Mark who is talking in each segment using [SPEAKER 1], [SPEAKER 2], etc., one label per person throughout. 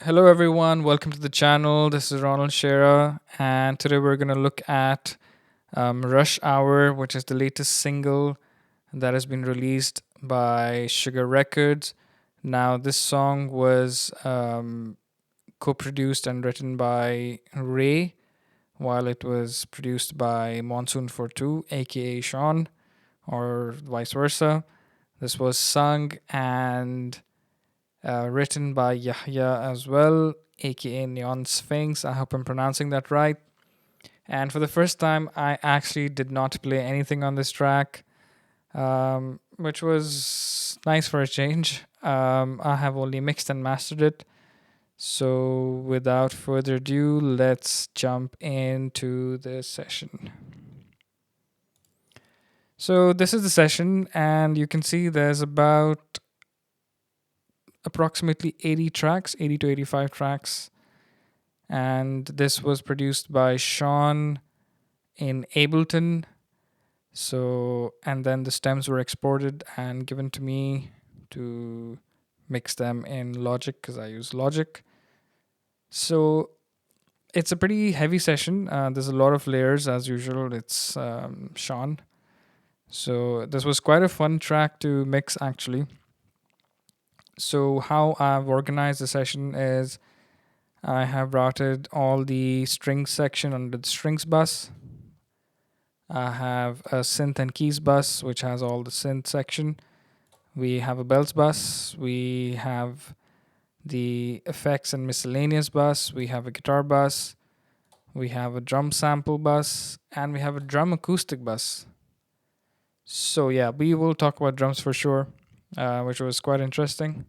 [SPEAKER 1] Hello, everyone. Welcome to the channel. This is Ronald Shera, and today we're going to look at Rush Hour, which is the latest single that has been released by Sugar Records. Now, this song was co produced and written by Ray, while it was produced by Monsoonfortwo, aka Sean, or vice versa. This was sung and written by Yahya as well, aka Neonsfynx. I hope I'm pronouncing that right. And for the first time, I actually did not play anything on this track, which was nice for a change. I have only mixed and mastered it. So, without further ado, let's jump into the session. So, this is the session, and you can see there's about approximately 80 tracks, 80 to 85 tracks. And this was produced by Sean in Ableton. So, and then the stems were exported and given to me to mix them in Logic because I use Logic. So, it's a pretty heavy session. There's a lot of layers as usual. It's Sean. So, this was quite a fun track to mix actually. So, how I've organized the session is I have routed all the strings section under the strings bus. I have a synth and keys bus, which has all the synth section. We have a bells bus. We have the effects and miscellaneous bus. We have a guitar bus. We have a drum sample bus. And we have a drum acoustic bus. So, yeah, we will talk about drums for sure, which was quite interesting.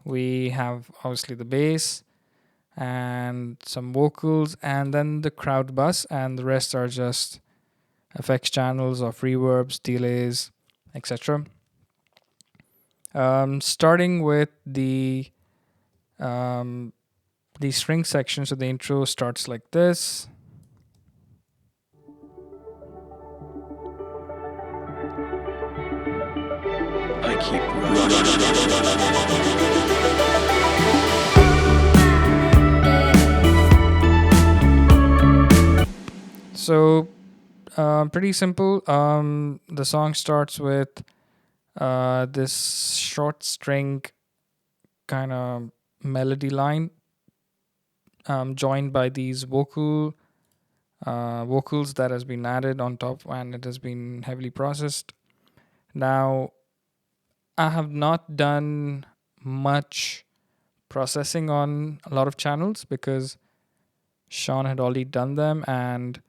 [SPEAKER 1] We have obviously the bass and some vocals, and then the crowd bus, and the rest are just effects channels of reverbs, delays, etc. Starting with um, the string section, so the intro starts like this.
[SPEAKER 2] I keep rushing.
[SPEAKER 1] So, pretty simple. The song starts with this short string kind of melody line, joined by these vocals that has been added on top, and it has been heavily processed. Now, I have not done much processing on a lot of channels because Sean had already done them, and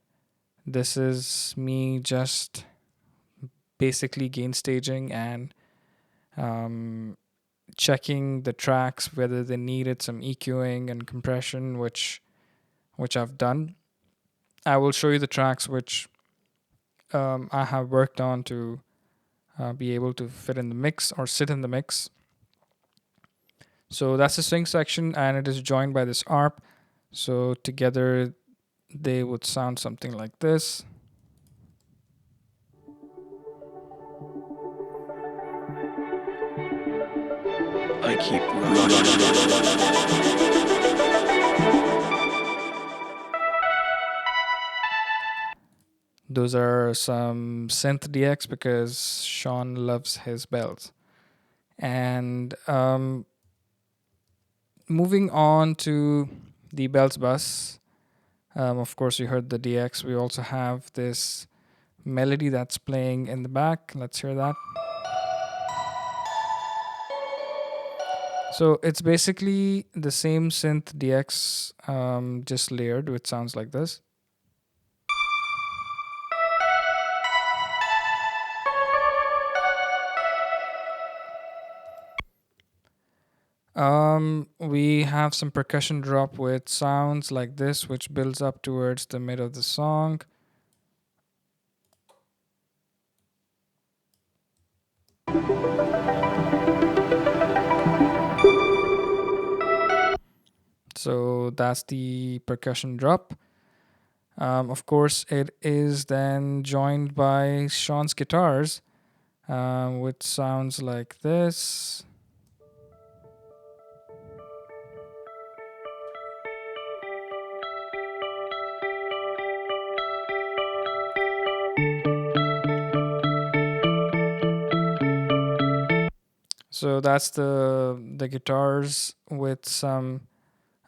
[SPEAKER 1] this is me just basically gain staging and um, checking the tracks whether they needed some EQing and compression, which I've done. I will show you the tracks which I have worked on to be able to fit in the mix or sit in the mix. So that's the string section, and it is joined by this ARP. So together they would sound something like this.
[SPEAKER 2] I keep rushing.
[SPEAKER 1] Those are some synth DX because Sean loves his bells. And moving on to the bells bus, of course, you heard the DX. We also have this melody that's playing in the back. Let's hear that. So it's basically the same synth DX, just layered, which sounds like this. We have some percussion drop with sounds like this, which builds up towards the mid of the song. So that's the percussion drop. Of course, it is then joined by Sean's guitars, which sounds like this. So that's the guitars with some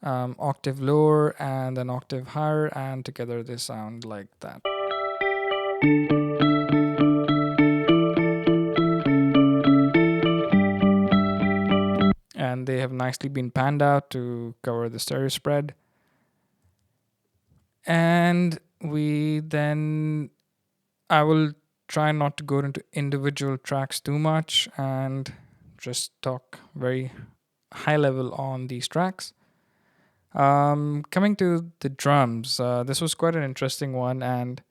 [SPEAKER 1] octave lower and an octave higher, and together they sound like that. And they have nicely been panned out to cover the stereo spread. And I will try not to go into individual tracks too much and just talk very high level on these tracks. Coming to the drums, this was quite an interesting one, and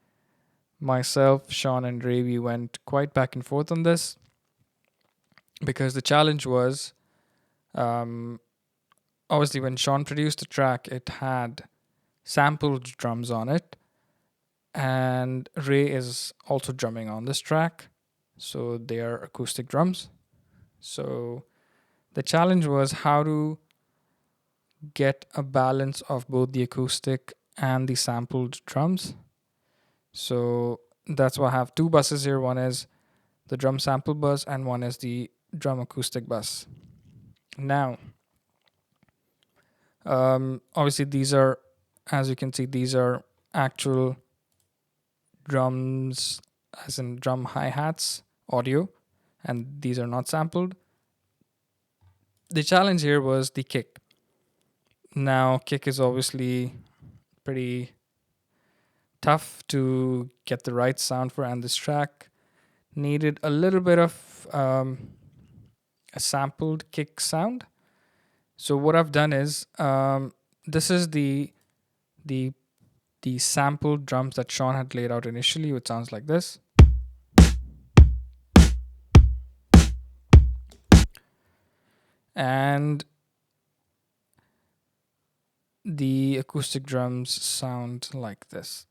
[SPEAKER 1] myself, Sean, and Ray, we went quite back and forth on this because the challenge was um, obviously when Sean produced the track, it had sampled drums on it, and Ray is also drumming on this track, so they are acoustic drums. So the challenge was how to get a balance of both the acoustic and the sampled drums. So that's why I have two buses here. One is the drum sample bus, and one is the drum acoustic bus. Now, obviously, these are, as you can see, these are actual drums, as in drum hi hats audio, and these are not sampled. The challenge here was the kick. Now, kick is obviously pretty tough to get the right sound for, and this track needed a little bit of a sampled kick sound. So what I've done is this is the the sampled drums that Sean had laid out initially, which sounds like this. And the acoustic drums sound like this.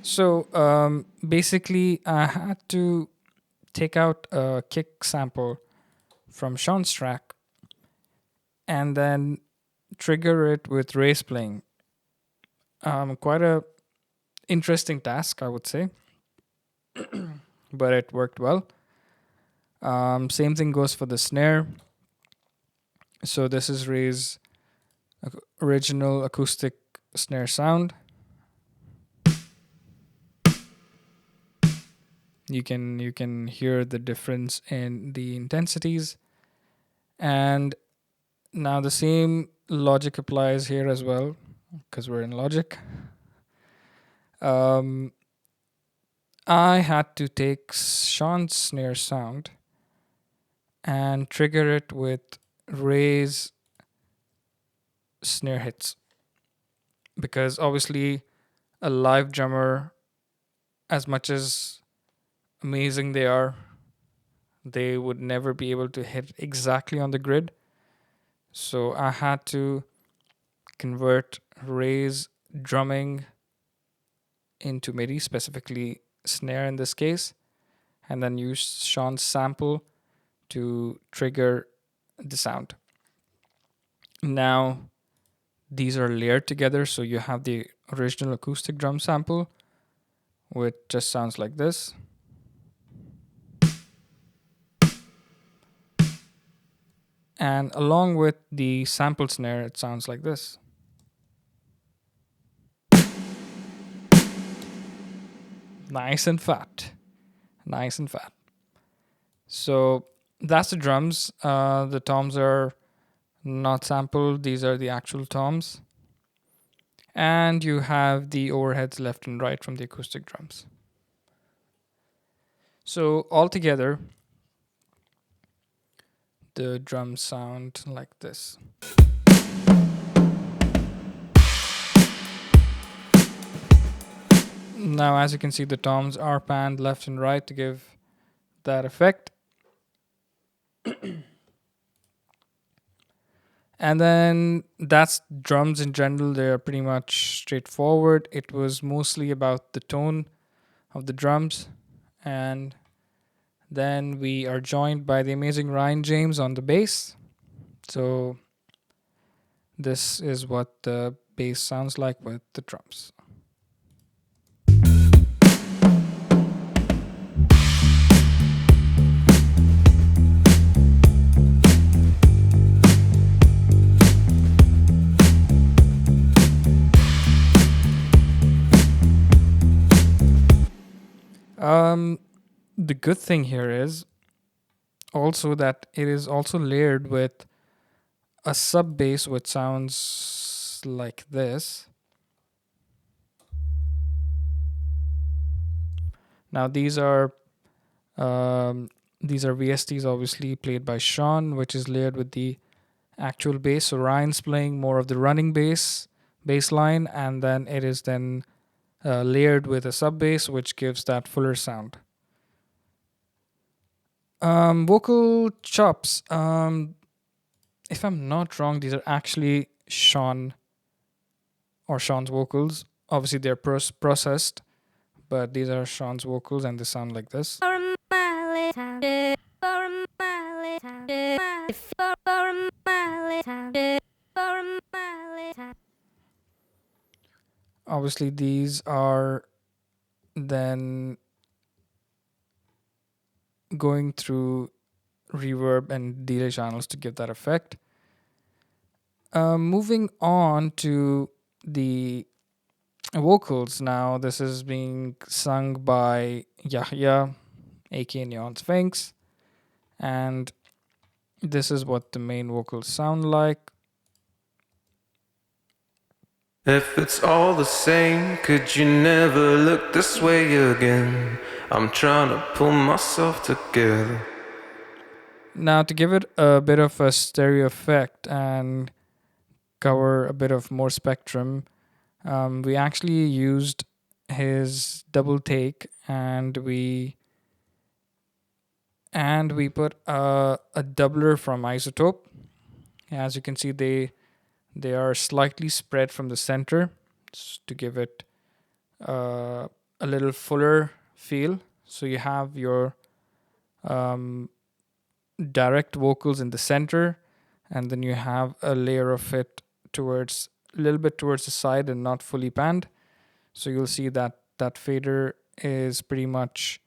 [SPEAKER 1] So basically, I had to take out a kick sample from Sean's track and then trigger it with Ray's playing. Quite a interesting task, I would say, but it worked well. Same thing goes for the snare. So this is Ray's original acoustic snare sound. You can hear the difference in the intensities, and now the same logic applies here as well because we're in Logic. Um, I had to take Sean's snare sound and trigger it with Ray's snare hits because obviously a live drummer, as much as amazing they are, they would never be able to hit exactly on the grid. So I had to convert Ray's drumming into MIDI, specifically snare in this case, and then use Sean's sample to trigger the sound. Now, these are layered together, so you have the original acoustic drum sample, which just sounds like this. And along with the sample snare, it sounds like this. Nice and fat. Nice and fat. So that's the drums. The toms are not sampled, these are the actual toms. And you have the overheads left and right from the acoustic drums. So altogether, the drums sound like this. Now, as you can see, the toms are panned left and right to give that effect. And then that's drums in general. They're pretty much straightforward. It was mostly about the tone of the drums. And then we are joined by the amazing Ryan James on the bass. So this is what the bass sounds like with the drums. The good thing here is also that it is also layered with a sub bass which sounds like this. Now these are VSTs obviously played by Sean, which is layered with the actual bass. So Ryan's playing more of the running bass line, and then it is then layered with a sub bass, which gives that fuller sound. Vocal chops. If I'm not wrong, these are actually Sean's vocals. Obviously, they're processed, but these are Sean's vocals, and they sound like this. Obviously, these are then going through reverb and delay channels to give that effect. Moving on to the vocals now, this is being sung by Yahya, aka Neonsfynx, and this is what the main vocals sound like.
[SPEAKER 3] If it's all the same, could you never look this way again? I'm trying to pull myself together.
[SPEAKER 1] Now, to give it a bit of a stereo effect and cover a bit of more spectrum, we actually used his double take, and we put a doubler from Isotope. As you can see, they are slightly spread from the center to give it a little fuller feel. So you have your direct vocals in the center, and then you have a layer of it towards a little bit towards the side and not fully panned. So you'll see that that fader is pretty much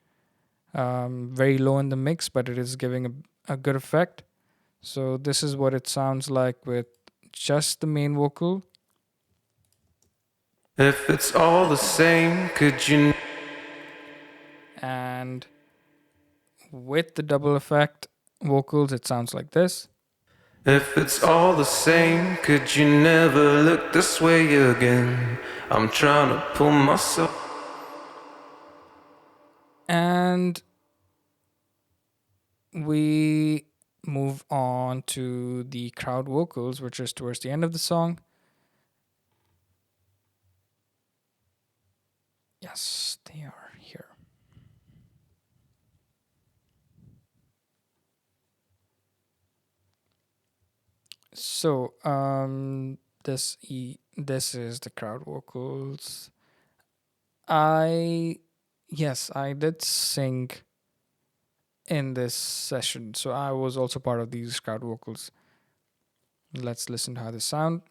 [SPEAKER 1] very low in the mix, but it is giving a good effect. So this is what it sounds like with just the main vocal.
[SPEAKER 3] If it's all the same, could you...
[SPEAKER 1] And with the double effect vocals, it sounds like this.
[SPEAKER 3] If it's all the same, could you never look this way again? I'm trying to pull myself...
[SPEAKER 1] And we move on to the crowd vocals, which is towards the end of the song. Yes, they are here. So, this is the crowd vocals. I did sing in this session, so I was also part of these crowd vocals. Let's listen to how they sound.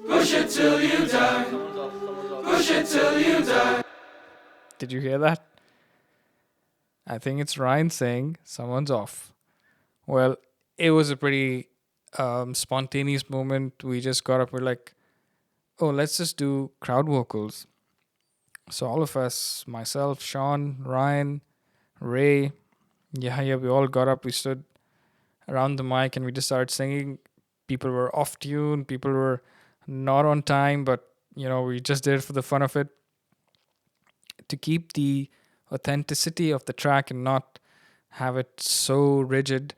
[SPEAKER 4] Push it till you die. Push it till you die.
[SPEAKER 1] Did you hear that? I think it's Ryan saying someone's off. Well, it was a pretty spontaneous moment. We just got up, we're like, oh, let's just do crowd vocals. So all of us, myself, Sean, Ryan, Ray, Yahya, we all got up, we stood around the mic, and we just started singing. People were off tune, people were not on time, but we just did it for the fun of it, to keep the authenticity of the track and not have it so rigid.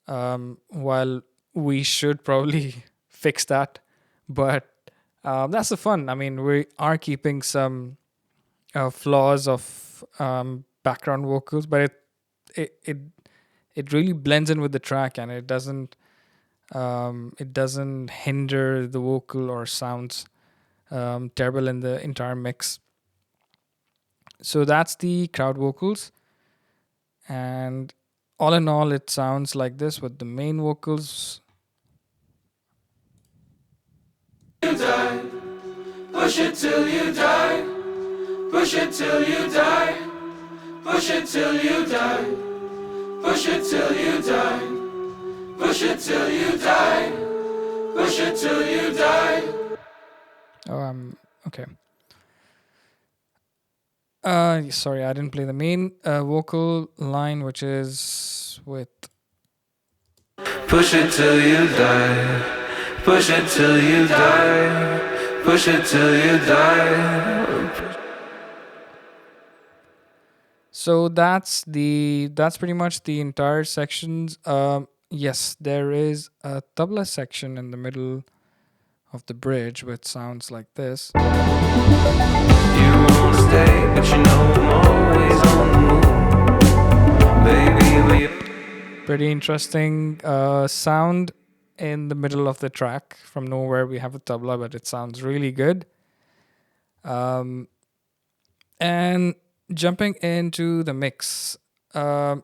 [SPEAKER 1] While we should probably fix that, but that's the fun. I mean, we are keeping some flaws of background vocals, but it really blends in with the track, and it doesn't hinder the vocal or sounds terrible in the entire mix. So that's the crowd vocals, and all in all, it sounds like this with the main vocals.
[SPEAKER 4] You die. Push it till you die. Push it till you die. Push it till you die. Push it till you die. Push it till you die. Push it till you die.
[SPEAKER 1] Okay. Sorry, I didn't play the main vocal line, which is with.
[SPEAKER 3] Push it till you die. Push it till you die. Push it till you die.
[SPEAKER 1] So that's pretty much the entire sections. Yes, there is a tabla section in the middle of the bridge, which sounds like this.
[SPEAKER 3] You won't stay, but you know I'm always on the move. Baby,
[SPEAKER 1] Pretty interesting sound in the middle of the track. From nowhere, we have a tabla, but it sounds really good. And jumping into the mix. As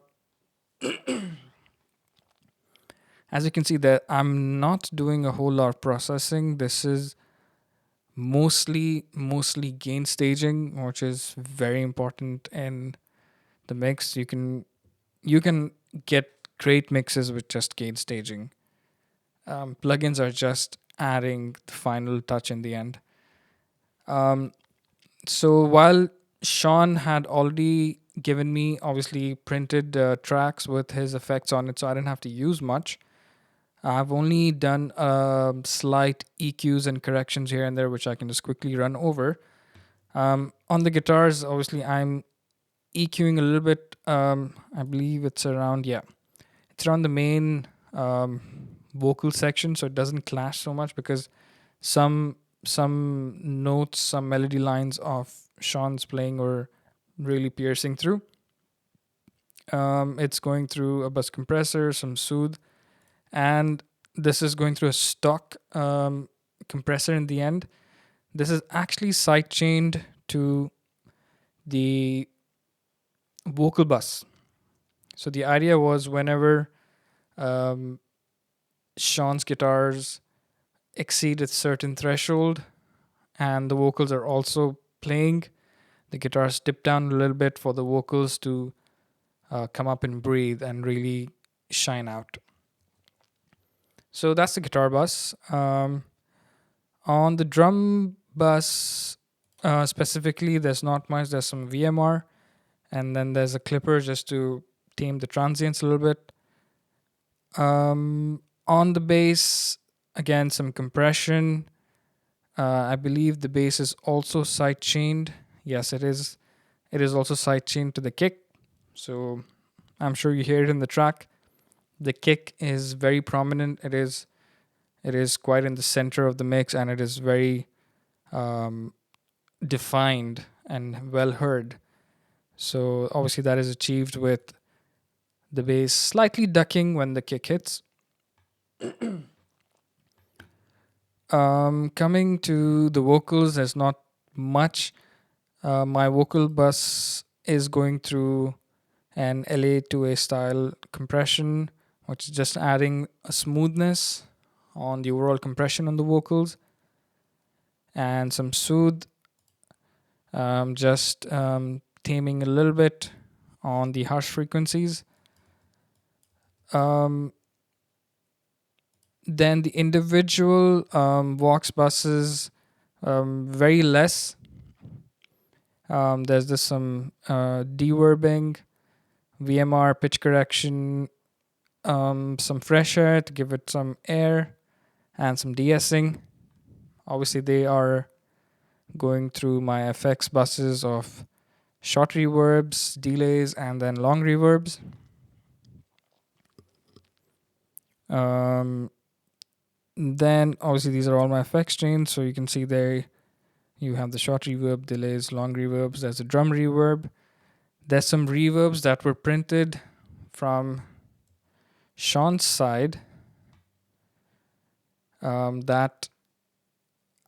[SPEAKER 1] you can see that I'm not doing a whole lot of processing. This is mostly gain staging, which is very important in the mix. You can get great mixes with just gain staging. Plugins are just adding the final touch in the end. So while Sean had already given me obviously printed tracks with his effects on it, so I didn't have to use much. I've only done slight EQs and corrections here and there, which I can just quickly run over. On the guitars, obviously, I'm EQing a little bit. I believe it's around the main vocal section, so it doesn't clash so much because some notes, some melody lines of Sean's playing were really piercing through. It's going through a bus compressor, some soothe, and this is going through a stock compressor in the end. This is actually sidechained to the vocal bus. So the idea was whenever Sean's guitars exceed a certain threshold and the vocals are also playing, the guitars dip down a little bit for the vocals to come up and breathe and really shine out. So that's the guitar bus. On the drum bus specifically, there's not much. There's some VMR, and then there's a clipper just to tame the transients a little bit. On the bass, again, some compression. I believe the bass is also sidechained. Yes, it is. It is also sidechained to the kick. So I'm sure you hear it in the track. The kick is very prominent. It is quite in the center of the mix, and it is very defined and well heard. So obviously that is achieved with the bass slightly ducking when the kick hits. Coming to the vocals, there's not much. My vocal bus is going through an LA to A style compression, which is just adding a smoothness on the overall compression on the vocals, and some soothe, just taming a little bit on the harsh frequencies. Then the individual Vox buses, very less. There's just some deverbing, VMR pitch correction, some fresh air to give it some air, and some de-essing. Obviously, they are going through my FX buses of short reverbs, delays, and then long reverbs. Then obviously these are all my effects chains, so you can see there you have the short reverb, delays, long reverbs. There's a drum reverb. There's some reverbs that were printed from Sean's side that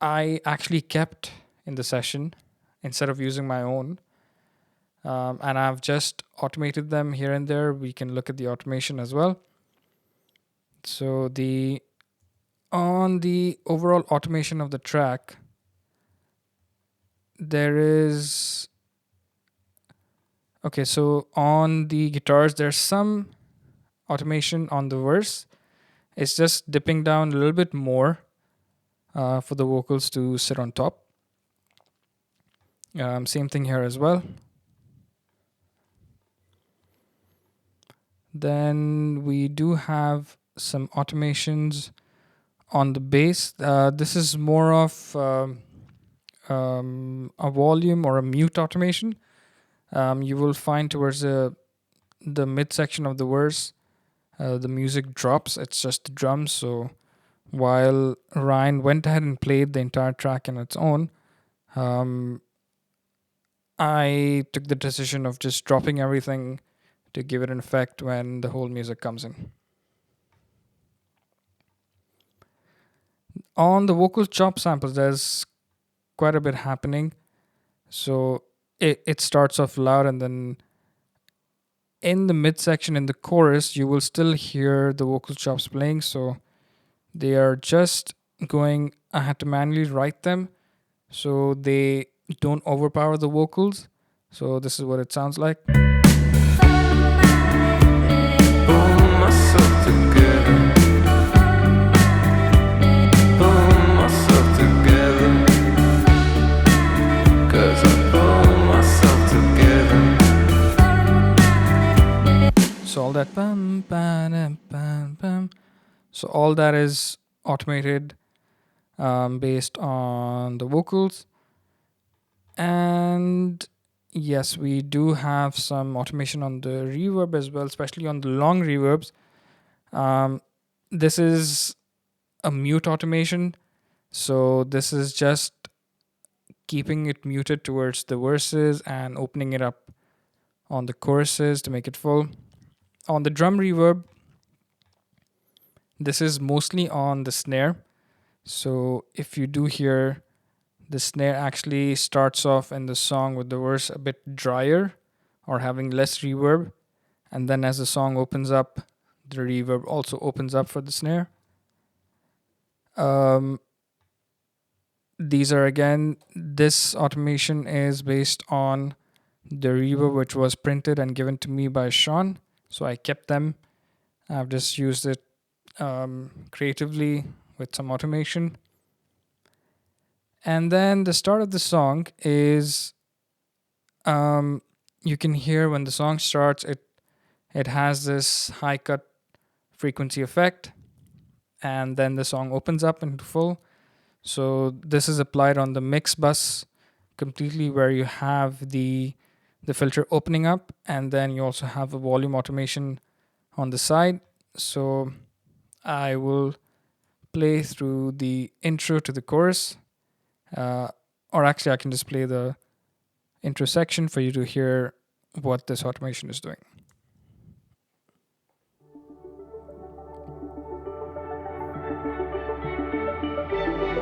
[SPEAKER 1] I actually kept in the session instead of using my own. And I've just automated them here and there. We can look at the automation as well. So on the overall automation of the track, there is... Okay, so on the guitars, there's some automation on the verse. It's just dipping down a little bit more for the vocals to sit on top. Same thing here as well. Then we do have some automations on the bass. This is more of a volume or a mute automation. You will find towards the midsection of the verse, the music drops. It's just the drums. So while Ryan went ahead and played the entire track on its own, I took the decision of just dropping everything to give it an effect when the whole music comes in. On the vocal chop samples, there's quite a bit happening. So it starts off loud, and then in the midsection, in the chorus, you will still hear the vocal chops playing. So they are just going, I had to manually write them so they don't overpower the vocals. So this is what it sounds like.
[SPEAKER 3] Pull myself together. Pull myself together. 'Cause I pull myself together.
[SPEAKER 1] So all that bum, bam, bam, bam. So all that is automated based on the vocals. And yes, we do have some automation on the reverb as well, especially on the long reverbs. This is a mute automation. So this is just keeping it muted towards the verses and opening it up on the choruses to make it full. On the drum reverb, this is mostly on the snare. So if you do hear, the snare actually starts off in the song with the verse a bit drier or having less reverb. And then as the song opens up, the reverb also opens up for the snare. These are again, this automation is based on the reverb which was printed and given to me by Sean. So I kept them. I've just used it creatively with some automation. And then the start of the song is, you can hear when the song starts, it has this high cut frequency effect, and then the song opens up into full. So this is applied on the mix bus completely, where you have the filter opening up, and then you also have a volume automation on the side. So I will play through the intro to the chorus, or actually I can just play the intro section for you to hear what this automation is doing.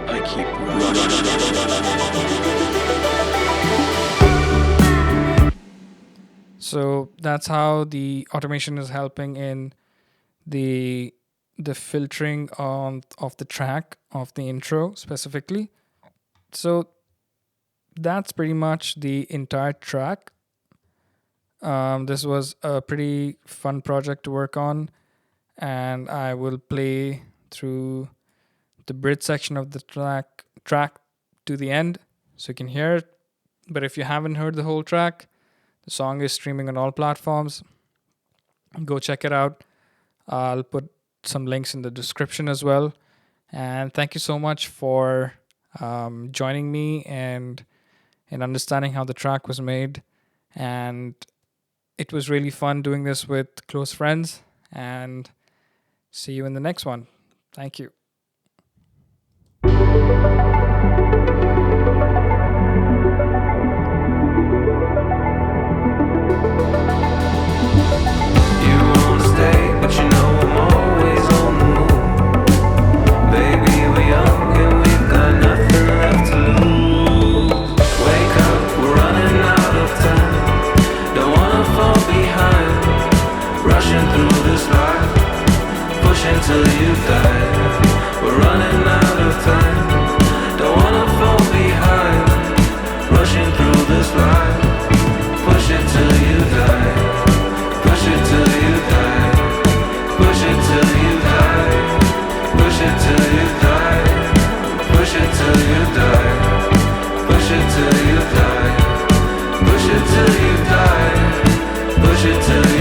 [SPEAKER 2] I keep rushing.
[SPEAKER 1] So that's how the automation is helping in the filtering of the track, of the intro specifically. So that's pretty much the entire track. This was a pretty fun project to work on, and I will play through the bridge section of the track to the end so you can hear it. But if you haven't heard the whole track, the song is streaming on all platforms. Go check it out. I'll put some links in the description as well. And thank you so much for joining me and understanding how the track was made. And it was really fun doing this with close friends. And see you in the next one. Thank you.
[SPEAKER 3] But you know I'm always on the move. Baby, we're young and we've got nothing left to lose. Wake up, we're running out of time. Don't wanna fall behind. Rushing through this life, pushing till you die. We're running out of time. Don't wanna fall behind. Rushing through this life, push it till you die. Push it till you die. Push it till you die. Push it till you die. Push it till you die. Push it till you die. Push it till you die. Push it till you die.